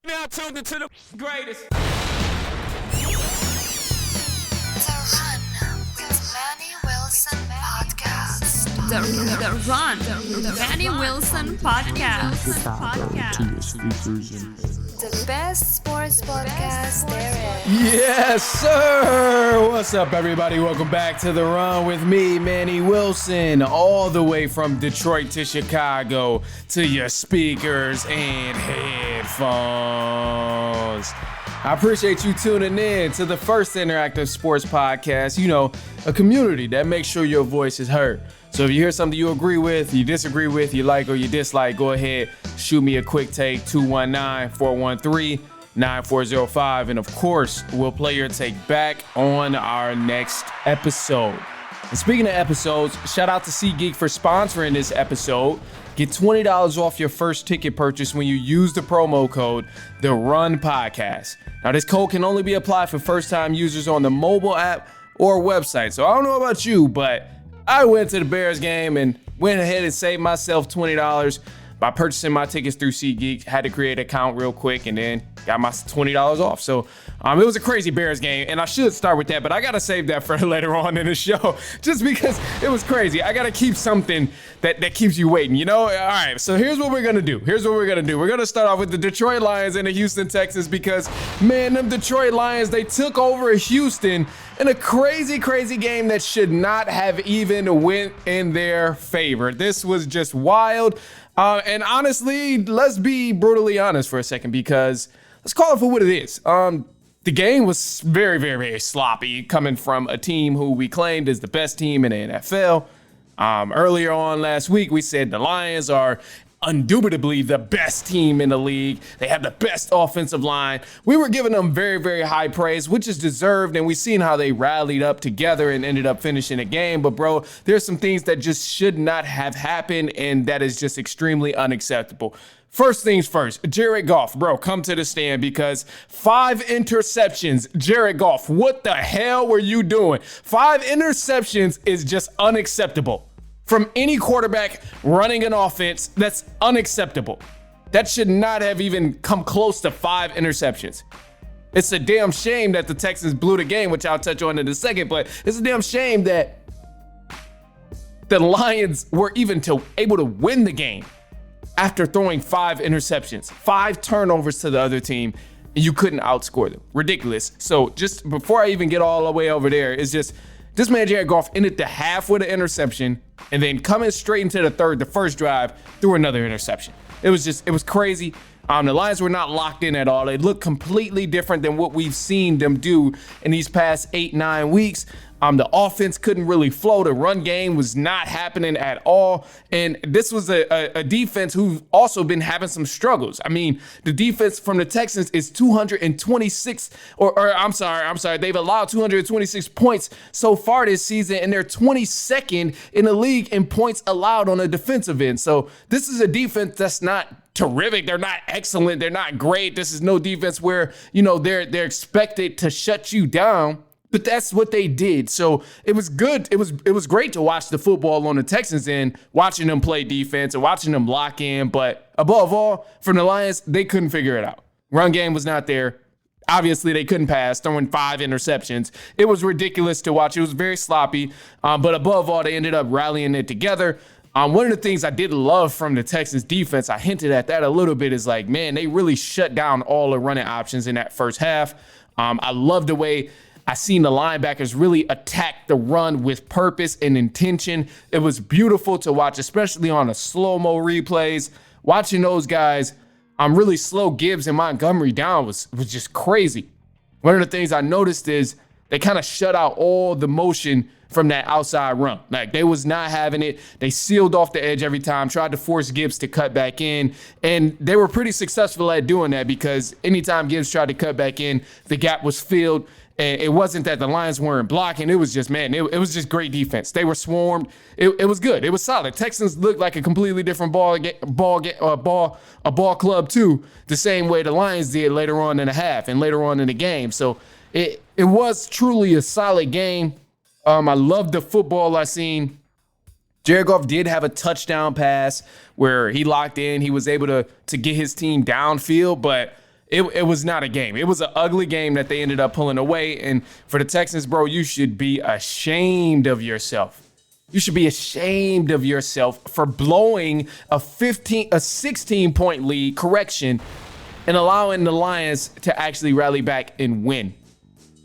Now tuned into the greatest. The Run with Manny Wilson podcast. The Run with Manny Wilson podcast. The best sports podcast there is. Yes, sir. What's up, everybody? Welcome back to The Run with me, Manny Wilson, all the way from Detroit to Chicago to your speakers and headphones. I appreciate you tuning in to the first interactive sports podcast, a community that makes sure your voice is heard. So if you hear something you agree with, you disagree with, you like or you dislike, go ahead, shoot me a quick take, 219-413-9405. And of course, we'll play your take back on our next episode. And speaking of episodes, shout out to SeatGeek for sponsoring this episode. Get $20 off your first ticket purchase when you use the promo code The Run Podcast. Now, this code can only be applied for first-time users on the mobile app or website. So I don't know about you, but I went to the Bears game and went ahead and saved myself $20 by purchasing my tickets through SeatGeek. Had to create an account real quick and then got my $20 off. So it was a crazy Bears game, and I should start with that, but I got to save that for later on in the show just because it was crazy. I got to keep something that keeps you waiting, All right, so here's what we're going to do. We're going to start off with the Detroit Lions and the Houston Texans because, man, them Detroit Lions, they took over Houston in a crazy, crazy game that should not have even went in their favor. This was just wild. And honestly, let's be brutally honest for a second because let's call it for what it is. The game was very, very, very sloppy coming from a team who we claimed is the best team in the NFL. Earlier on last week, we said the Lions are indubitably the best team in the league. They have the best offensive line. We were giving them very, very high praise, which is deserved, and we've seen how they rallied up together and ended up finishing the game. But, bro, there's some things that just should not have happened, and that is just extremely unacceptable. First things first, Jared Goff, bro, come to the stand because 5 interceptions. Jared Goff, what the hell were you doing? 5 interceptions is just unacceptable. From any quarterback running an offense, that's unacceptable. That should not have even come close to 5 interceptions. It's a damn shame that the Texans blew the game, which I'll touch on in a second, but it's a damn shame that the Lions were even able to win the game after throwing 5 interceptions, 5 turnovers to the other team, and you couldn't outscore them. Ridiculous. So just before I even get all the way over there, it's just this man Jared Goff ended the half with an interception and then coming straight into the first drive, threw another interception. It was crazy. The Lions were not locked in at all. They looked completely different than what we've seen them do in these past 8-9 weeks. The offense couldn't really flow. The run game was not happening at all. And this was a defense who've also been having some struggles. I mean, the defense from the Texans is 226, I'm sorry. They've allowed 226 points so far this season, and they're 22nd in the league in points allowed on the defensive end. So this is a defense that's not terrific. They're not excellent. They're not great. This is no defense where, they're expected to shut you down. But that's what they did. So it was good. It was great to watch the football on the Texans end, watching them play defense and watching them lock in. But above all, from the Lions, they couldn't figure it out. Run game was not there. Obviously, they couldn't pass, throwing 5 interceptions. It was ridiculous to watch. It was very sloppy. But above all, they ended up rallying it together. One of the things I did love from the Texans defense, I hinted at that a little bit, is like, man, they really shut down all the running options in that first half. I love the way I seen the linebackers really attack the run with purpose and intention. It was beautiful to watch, especially on the slow-mo replays. Watching those guys really slow Gibbs and Montgomery down was just crazy. One of the things I noticed is they kind of shut out all the motion from that outside run. Like, they was not having it. They sealed off the edge every time, tried to force Gibbs to cut back in, and they were pretty successful at doing that because anytime Gibbs tried to cut back in, the gap was filled. And it wasn't that the Lions weren't blocking. It was just, man, it was just great defense. They were swarmed. It was good. It was solid. Texans looked like a completely different ball club too, the same way the Lions did later on in the half and later on in the game. So it was truly a solid game. I loved the football I seen. Jared Goff did have a touchdown pass where he locked in. He was able to get his team downfield, but It was not a game. It was an ugly game that they ended up pulling away. And for the Texans, bro, you should be ashamed of yourself. You should be ashamed of yourself for blowing a 16-point lead, and allowing the Lions to actually rally back and win.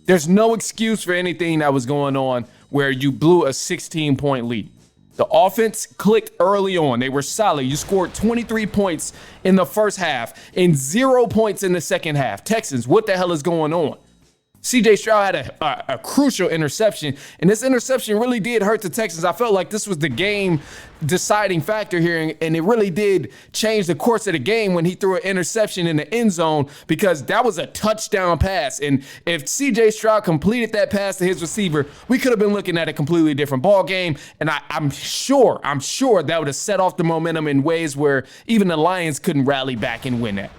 There's no excuse for anything that was going on where you blew a 16-point lead. The offense clicked early on. They were solid. You scored 23 points in the first half and 0 points in the second half. Texans, what the hell is going on? CJ Stroud had a crucial interception, and this interception really did hurt the Texans. I felt like this was the game deciding factor here, and it really did change the course of the game when he threw an interception in the end zone, because that was a touchdown pass. And if CJ Stroud completed that pass to his receiver, we could have been looking at a completely different ball game. And I'm sure that would have set off the momentum in ways where even the Lions couldn't rally back and win that.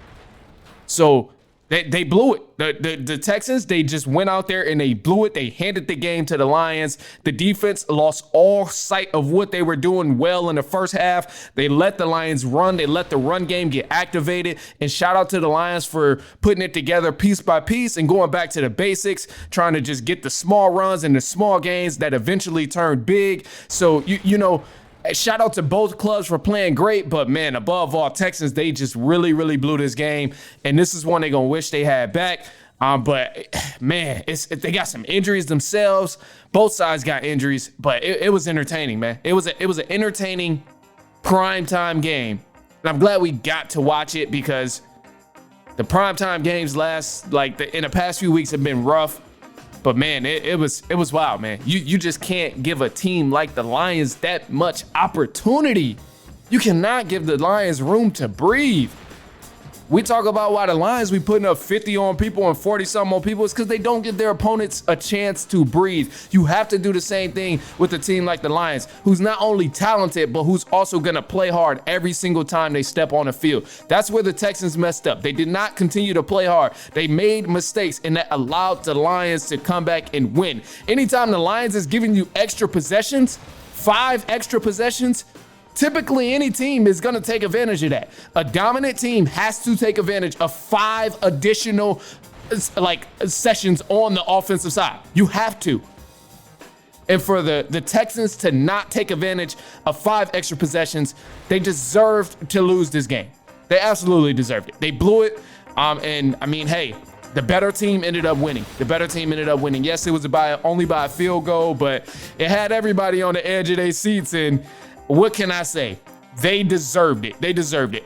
So they blew it. The Texans, they just went out there and they blew it. They handed the game to the Lions. The defense lost all sight of what they were doing well in the first half. They let the Lions run. They let the run game get activated. And shout out to the Lions for putting it together piece by piece and going back to the basics, trying to just get the small runs and the small gains that eventually turned big. So, you know, shout out to both clubs for playing great, but man, above all, Texans, they just really, really blew this game. And this is one they're going to wish they had back. But man, they got some injuries themselves. Both sides got injuries, but it was entertaining, man. It was an entertaining primetime game. And I'm glad we got to watch it, because the primetime games in the past few weeks have been rough. But man, it was wild, man. You just can't give a team like the Lions that much opportunity. You cannot give the Lions room to breathe. We talk about why the Lions be putting up 50 on people and 40-something on people. It's because they don't give their opponents a chance to breathe. You have to do the same thing with a team like the Lions, who's not only talented, but who's also going to play hard every single time they step on the field. That's where the Texans messed up. They did not continue to play hard. They made mistakes, and that allowed the Lions to come back and win. Anytime the Lions is giving you extra possessions, 5 extra possessions, typically any team is going to take advantage of that. A dominant team has to take advantage of 5 additional sessions on the offensive side. You have to. And for the Texans to not take advantage of 5 extra possessions, they deserved to lose this game. They absolutely deserved it. They blew it. And I mean, hey, the better team ended up winning. Yes, it was only by a field goal, but it had everybody on the edge of their seats. And what can I say? They deserved it.